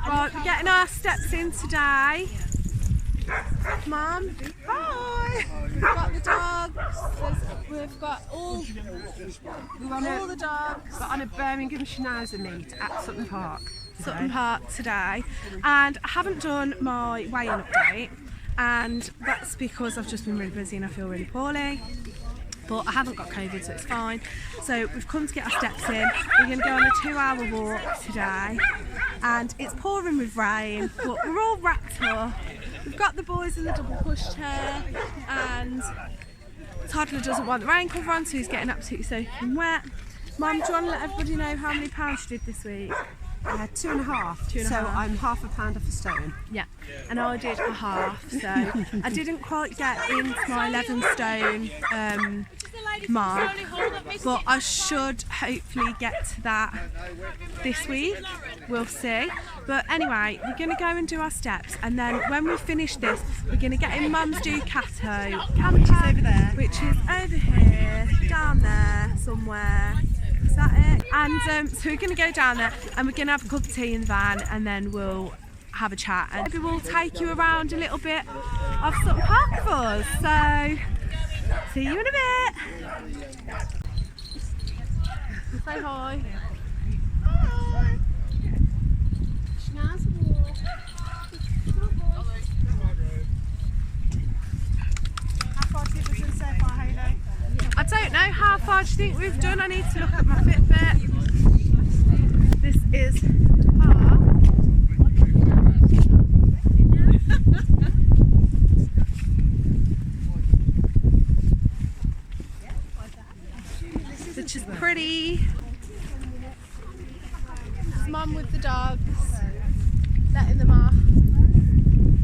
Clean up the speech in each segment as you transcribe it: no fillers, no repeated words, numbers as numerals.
Right, we're getting our steps in today. Mum, hi. We've got the dogs. We've got all the dogs. We're on a Birmingham Schnauzer meet at Sutton Park. Sutton Park today, and I haven't done my weigh-in update, and that's because I've just been really busy and I feel really poorly. But I haven't got COVID, so it's fine. So we've come to get our steps in. We're going to go on a 2-hour walk today, and it's pouring with rain, but we're all wrapped up. We've got the boys in the double pushchair, and Toddler doesn't want the rain cover on, so he's getting absolutely soaking wet. Mum, do you want to let everybody know how many pounds you did this week? 2.5. So I'm half a pound off a stone. Yeah, and I did a half, so I didn't quite get into my 11 stone mark, but I should hopefully get to that this week. We'll see. But anyway, we're going to go and do our steps, and then when we finish this, we're going to get in Mum's Ducato camper, which is over here, down there somewhere. Is that it? And so we're going to go down there, and we're going to have a cup of tea in the van, and then we'll have a chat, and maybe we'll take you around a little bit of Sutton Park with us. So see you in a bit. Say hi. Hi. Schnauzer walk. How far do you think we've done so far, Hayley? I don't know, how far do you think we've done? I need to look at my Fitbit. This is the park. Which is pretty. It's Mum with the dogs, letting them off.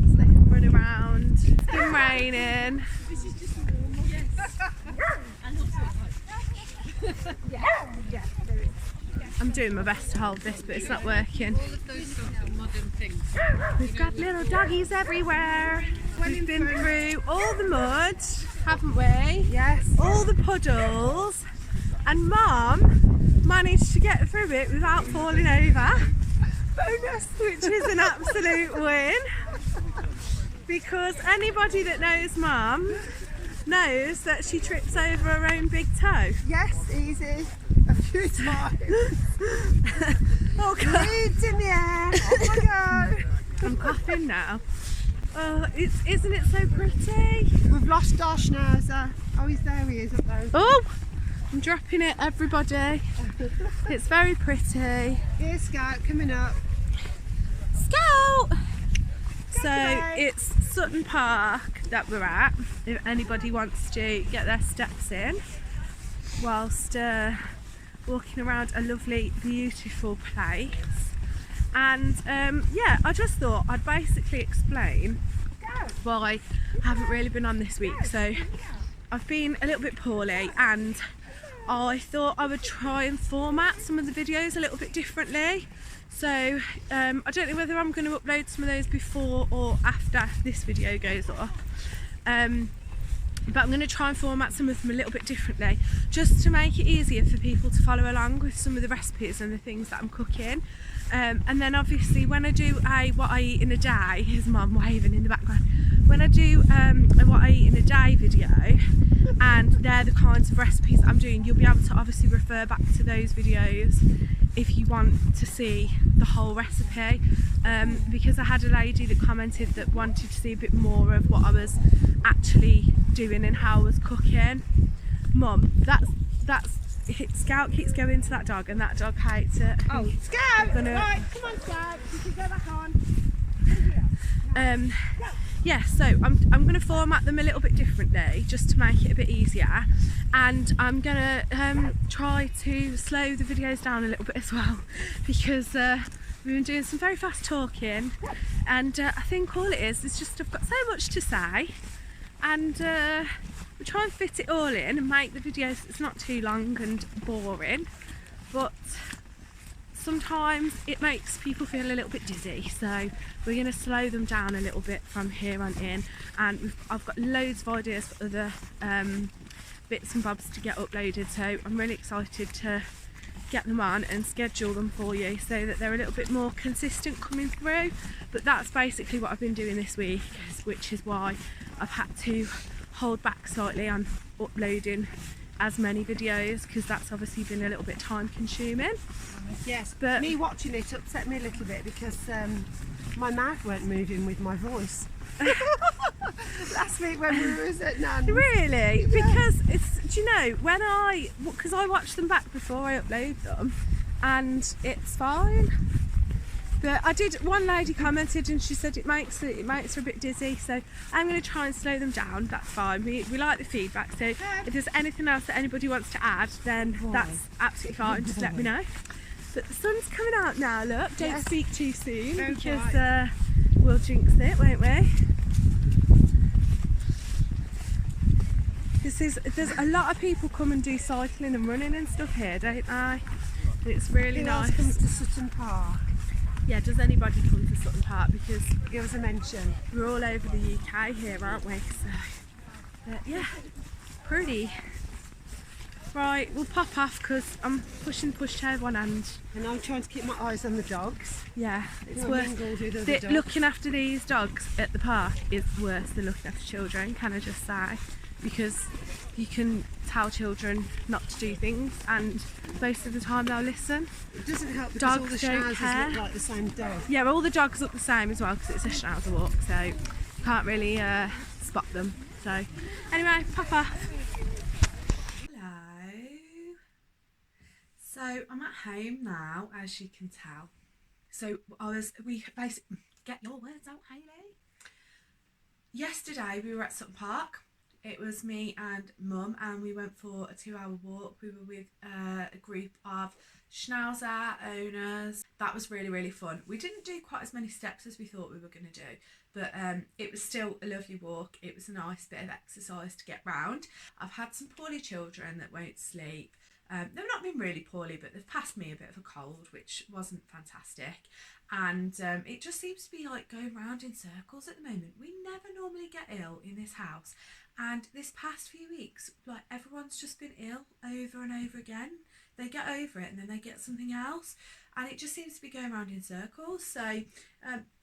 Just let them run around. It's been raining. I'm doing my best to hold this, but it's not working. We've got little doggies everywhere. We've been through all the mud, haven't we? Yes. All the puddles, and Mum managed to get through it without falling over. Bonus, which is an absolute win. Because anybody that knows Mum knows that she trips over her own big toe. Yes, easy. A few times. Oh God. Leads in the air. Oh my God. I'm coughing now. Oh, isn't it so pretty? We've lost our Schnauzer. Oh, he is up there. Oh, I'm dropping it, everybody. It's very pretty. Here's Scout coming up. Scout! So it's Sutton Park that we're at, if anybody wants to get their steps in whilst walking around a lovely, beautiful place. And yeah, I just thought I'd basically explain why I haven't really been on this week. So I've been a little bit poorly, and I thought I would try and format some of the videos a little bit differently. So I don't know whether I'm going to upload some of those before or after this video goes up, but I'm going to try and format some of them a little bit differently, just to make it easier for people to follow along with some of the recipes and the things that I'm cooking. And then obviously when I do a what I eat in a day, here's Mum waving in the background, when I do a what I eat in a day video, and they're the kinds of recipes that I'm doing, you'll be able to obviously refer back to those videos if you want to see the whole recipe, because I had a lady that commented that wanted to see a bit more of what I was actually doing and how I was cooking. Mum, that's Scout keeps going to that dog, and that dog hates it. Oh, Scout! Right, come on, Scout. You can go back on. Yeah, so I'm going to format them a little bit differently, just to make it a bit easier, and I'm going to try to slow the videos down a little bit as well, because we've been doing some very fast talking, and I think all it is just I've got so much to say, and we try and fit it all in and make the videos so it's not too long and boring, but sometimes it makes people feel a little bit dizzy, so we're going to slow them down a little bit from here on in, and I've got loads of ideas for other bits and bobs to get uploaded, so I'm really excited to get them on and schedule them for you so that they're a little bit more consistent coming through. But that's basically what I've been doing this week, which is why I've had to hold back slightly on uploading as many videos, because that's obviously been a little bit time consuming. Yes, but me watching it upset me a little bit because my mouth weren't moving with my voice. Last week when we were at Nan's. Really? Yeah. Because it's, do you know, because I watch them back before I upload them and it's fine. But I did, one lady commented and she said it makes her a bit dizzy, so I'm going to try and slow them down. That's fine. We like the feedback, so if there's anything else that anybody wants to add, then that's absolutely fine. Just let me know. But the sun's coming out now, look. Don't speak too soon, because we'll jinx it, won't we? There's a lot of people come and do cycling and running and stuff here, don't they? It's really nice. Who else comes to Sutton Park? Yeah, does anybody come to Sutton Park? Because Give us a mention. we're all over the UK here, aren't we? So, but yeah, pretty. Right, we'll pop off because I'm pushing the pushchair one hand. And I'm trying to keep my eyes on the dogs. Yeah, it's You're worse. mingled with other dogs. Looking after these dogs at the park is worse than looking after children, can I just say? Because you can tell children not to do things and most of the time they'll listen. It doesn't help because Dogs all the don't schnauzers care. look like the same dog. Yeah, all the dogs look the same as well because it's a schnauzer walk, so you can't really spot them. So anyway, pop off. Hello. So I'm at home now, as you can tell. So we basically, get your words out, Hayley. Yesterday we were at Sutton Park. It was me and Mum, and we went for a 2-hour walk. We were with a group of Schnauzer owners. That was really, really fun. We didn't do quite as many steps as we thought we were going to do, but it was still a lovely walk. It was a nice bit of exercise to get round. I've had some poorly children that won't sleep. They've not been really poorly, but they've passed me a bit of a cold, which wasn't fantastic. And it just seems to be like going round in circles at the moment. We never normally get ill in this house. And this past few weeks, like, everyone's just been ill over and over again. They get over it and then they get something else. And it just seems to be going around in circles. So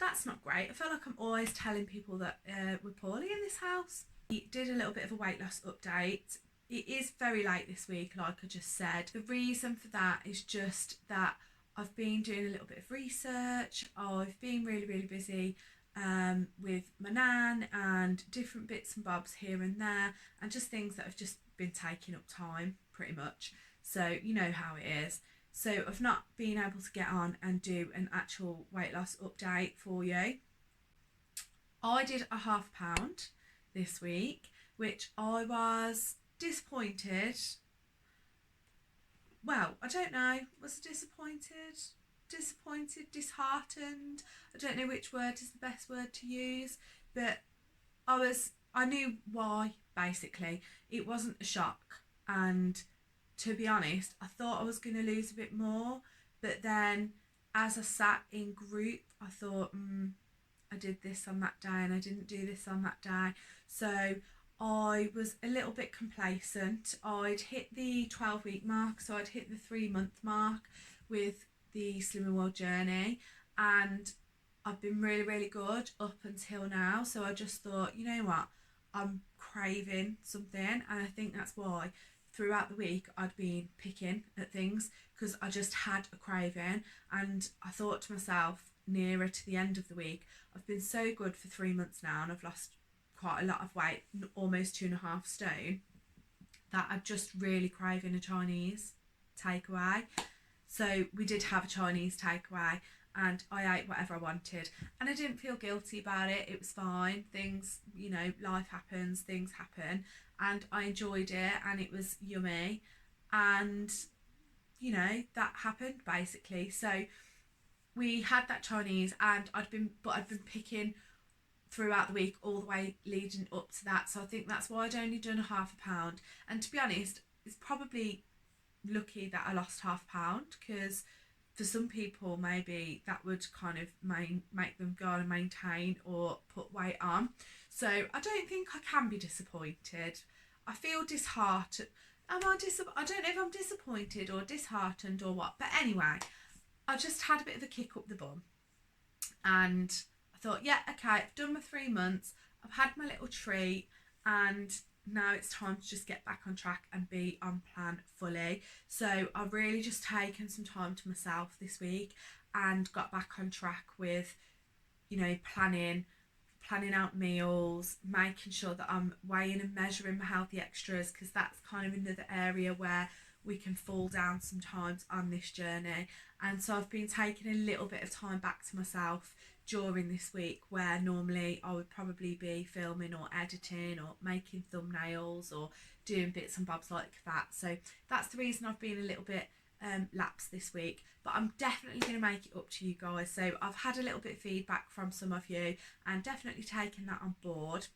that's not great. I feel like I'm always telling people that we're poorly in this house. We did a little bit of a weight loss update. It is very late this week, like I just said. The reason for that is just that I've been doing a little bit of research. I've been really, really busy with my nan and different bits and bobs here and there, and just things that have just been taking up time pretty much. So you know how it is. So I've not been able to get on and do an actual weight loss update for you. I did a £0.5 pound this week, which I was disappointed. Well, I don't know, was disappointed, disheartened. I don't know which word is the best word to use, but I knew why, basically. It wasn't a shock, and to be honest, I thought I was going to lose a bit more, but then as I sat in group, I thought, I did this on that day and I didn't do this on that day. So I was a little bit complacent. I'd hit the 12-week mark, so I'd hit the 3-month mark with the Slimming World journey, and I've been really, really good up until now. So I just thought, you know what, I'm craving something, and I think that's why throughout the week I'd been picking at things, because I just had a craving. And I thought to myself, nearer to the end of the week, I've been so good for 3 months now and I've lost quite a lot of weight, almost 2.5 stone, that I'm just really craving a Chinese takeaway. So we did have a Chinese takeaway and I ate whatever I wanted, and I didn't feel guilty about it. It was fine. Things, you know, life happens, things happen, and I enjoyed it and it was yummy, and you know, that happened basically. So we had that Chinese, and I'd been picking throughout the week all the way leading up to that. So I think that's why I'd only done a £0.5 pound. And to be honest, it's probably lucky that I lost £0.5 pound, because for some people maybe that would kind of make them go on and maintain or put weight on. So I don't think I can be disappointed. I feel disheartened. I don't know if I'm disappointed or disheartened or what, but anyway, I just had a bit of a kick up the bum, and I thought, yeah, okay, I've done my 3 months, I've had my little treat, and now it's time to just get back on track and be on plan fully. So I've really just taken some time to myself this week and got back on track with, you know, planning out meals, making sure that I'm weighing and measuring my healthy extras, because that's kind of another area where we can fall down sometimes on this journey. And so I've been taking a little bit of time back to myself during this week, where normally I would probably be filming or editing or making thumbnails or doing bits and bobs like that. So that's the reason I've been a little bit lapse this week, but I'm definitely going to make it up to you guys. So I've had a little bit of feedback from some of you and definitely taken that on board,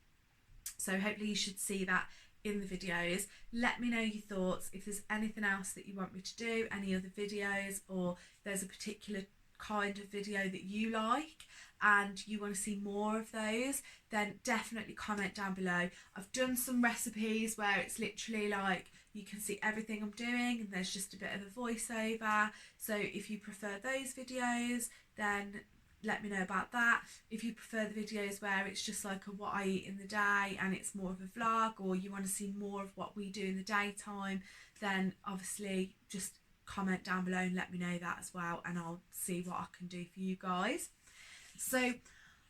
so hopefully you should see that in the videos. Let me know your thoughts, if there's anything else that you want me to do, any other videos, or there's a particular kind of video that you like and you want to see more of those, then definitely comment down below. I've done some recipes where it's literally like you can see everything I'm doing and there's just a bit of a voiceover, so if you prefer those videos then let me know about that. If you prefer the videos where it's just like a what I eat in the day and it's more of a vlog, or you want to see more of what we do in the daytime, then obviously just comment down below and let me know that as well, and I'll see what I can do for you guys. So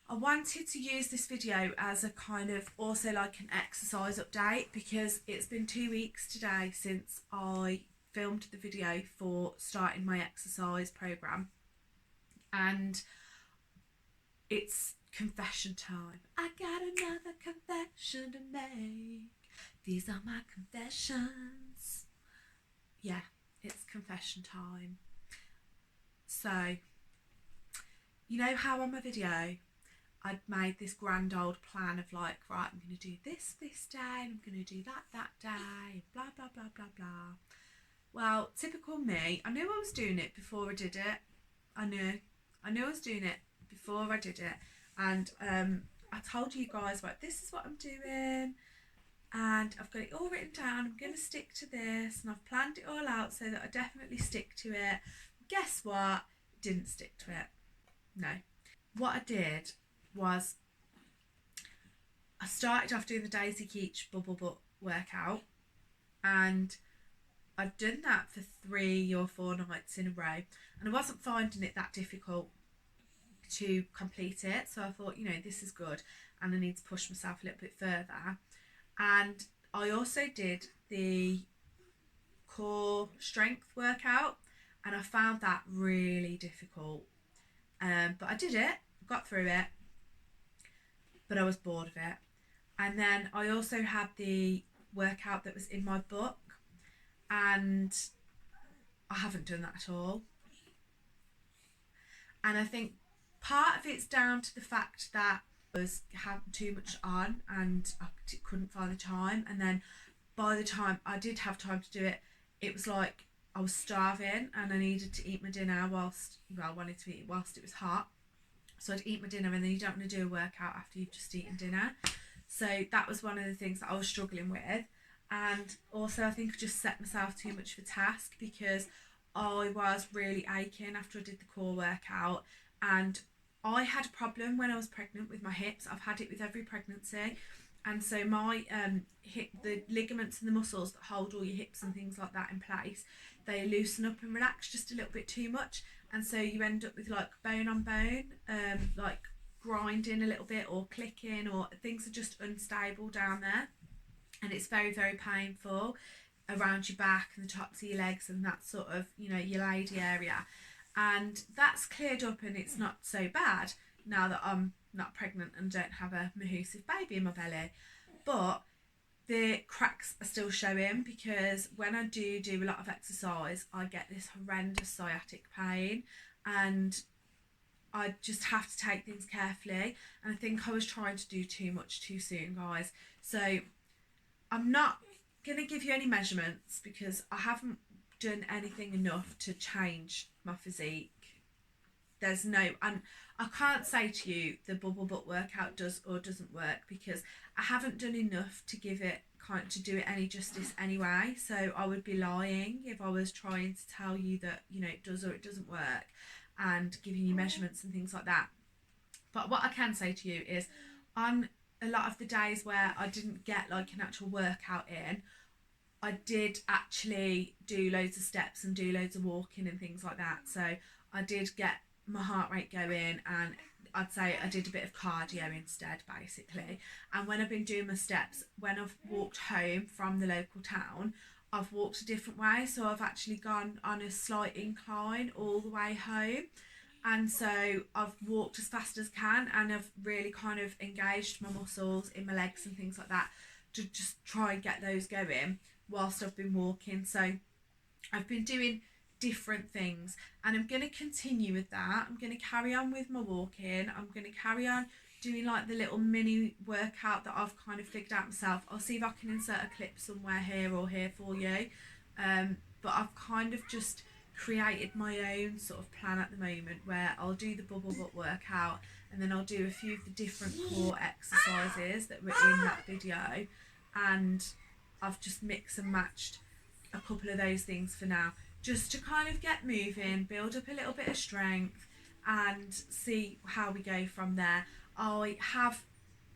I wanted to use this video as a kind of also like an exercise update, because it's been 2 weeks today since I filmed the video for starting my exercise program, and it's confession time. I got another confession to make. These are my confessions. Yeah, it's confession time. So, you know how on my video I'd made this grand old plan of like, right, I'm going to do this day and I'm going to do that day, blah blah blah blah blah. Well, typical me, I knew I was doing it before I did it. I knew I was doing it before I did it, and I told you guys, right, this is what I'm doing and I've got it all written down, I'm going to stick to this, and I've planned it all out so that I definitely stick to it. Guess what? Didn't stick to it. No. What I did was I started off doing the Daisy Keach bubble butt workout, and I'd done that for 3 or 4 nights in a row, and I wasn't finding it that difficult to complete it, so I thought, you know, this is good and I need to push myself a little bit further. And I also did the core strength workout, and I found that really difficult, but I did it, got through it, but I was bored of it. And then I also had the workout that was in my book, and I haven't done that at all. And I think part of it's down to the fact that I was having too much on and I couldn't find the time, and then by the time I did have time to do it, it was like I was starving and I needed to eat my dinner whilst, well, I wanted to eat whilst it was hot. So I'd eat my dinner, and then you don't want to do a workout after you've just eaten dinner. So that was one of the things that I was struggling with. And also I think I just set myself too much of a task, because I was really aching after I did the core workout, and I had a problem when I was pregnant with my hips. I've had it with every pregnancy, and so my hip, the ligaments and the muscles that hold all your hips and things like that in place, they loosen up and relax just a little bit too much, and so you end up with like bone on bone, like grinding a little bit or clicking, or things are just unstable down there, and it's very, very painful around your back and the tops of your legs and that sort of, you know, your lady area. And that's cleared up and it's not so bad now that I'm not pregnant and don't have a mahoosive baby in my belly. But the cracks are still showing, because when I do a lot of exercise, I get this horrendous sciatic pain, and I just have to take things carefully. And I think I was trying to do too much too soon, guys. So I'm not going to give you any measurements because I haven't done anything enough to change my physique. There's no, and I can't say to you the bubble butt workout does or doesn't work, because I haven't done enough to give it to do it any justice anyway. So I would be lying if I was trying to tell you that, you know, it does or it doesn't work and giving you measurements and things like that. But what I can say to you is, on a lot of the days where I didn't get like an actual workout in, I did actually do loads of steps and do loads of walking and things like that. So I did get my heart rate going, and I'd say I did a bit of cardio instead, basically. And when I've been doing my steps, when I've walked home from the local town, I've walked a different way. So I've actually gone on a slight incline all the way home. And so I've walked as fast as I can, and I've really kind of engaged my muscles in my legs and things like that to just try and get those going whilst I've been walking. So I've been doing different things, and I'm going to continue with that. I'm going to carry on with my walking. I'm going to carry on doing like the little mini workout that I've kind of figured out myself. I'll see if I can insert a clip somewhere here or here for you. But I've kind of just created my own sort of plan at the moment, where I'll do the bubble butt workout, and then I'll do a few of the different core exercises that were in that video, and I've just mixed and matched a couple of those things for now, just to kind of get moving, build up a little bit of strength, and see how we go from there. I have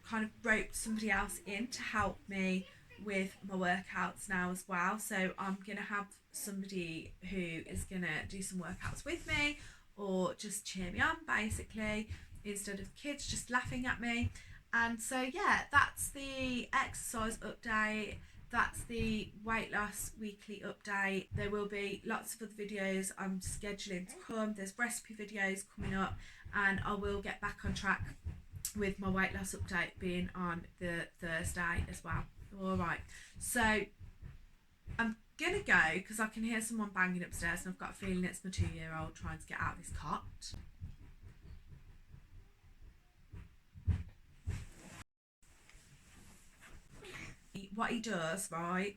kind of roped somebody else in to help me with my workouts now as well. So I'm going to have somebody who is going to do some workouts with me, or just cheer me on, basically, instead of kids just laughing at me. And so yeah, that's the exercise update. That's the weight loss weekly update. There will be lots of other videos I'm scheduling to come. There's recipe videos coming up, and I will get back on track with my weight loss update being on the Thursday as well. All right, so I'm gonna go because I can hear someone banging upstairs, and I've got a feeling it's my 2-year-old trying to get out of this cot. What he does, right,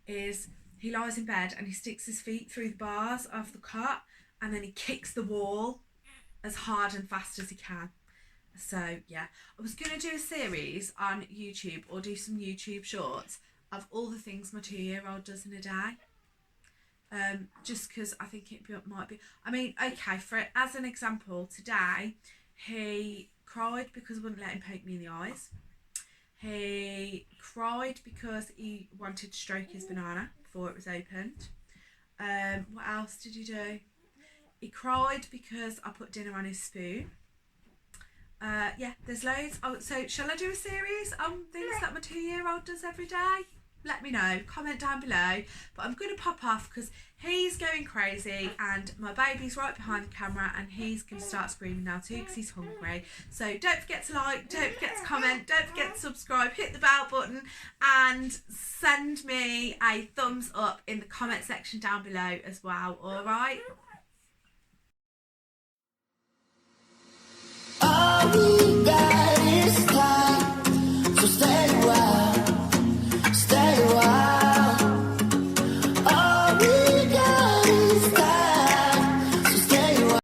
is he lies in bed and he sticks his feet through the bars of the cot, and then he kicks the wall as hard and fast as he can. So yeah, I was going to do a series on YouTube, or do some YouTube shorts of all the things my 2-year-old does in a day. Just because I think it might be, I mean, okay, as an example, today he cried because I wouldn't let him poke me in the eyes. He cried because he wanted to stroke his banana before it was opened. What else did he do? He cried because I put dinner on his spoon. Yeah, there's loads. Oh, so shall I do a series on things that my 2-year-old does every day? Let me know, comment down below. But I'm going to pop off because he's going crazy, and my baby's right behind the camera, and he's going to start screaming now too because he's hungry. So don't forget to like, don't forget to comment, don't forget to subscribe, hit the bell button, and send me a thumbs up in the comment section down below as well. All right.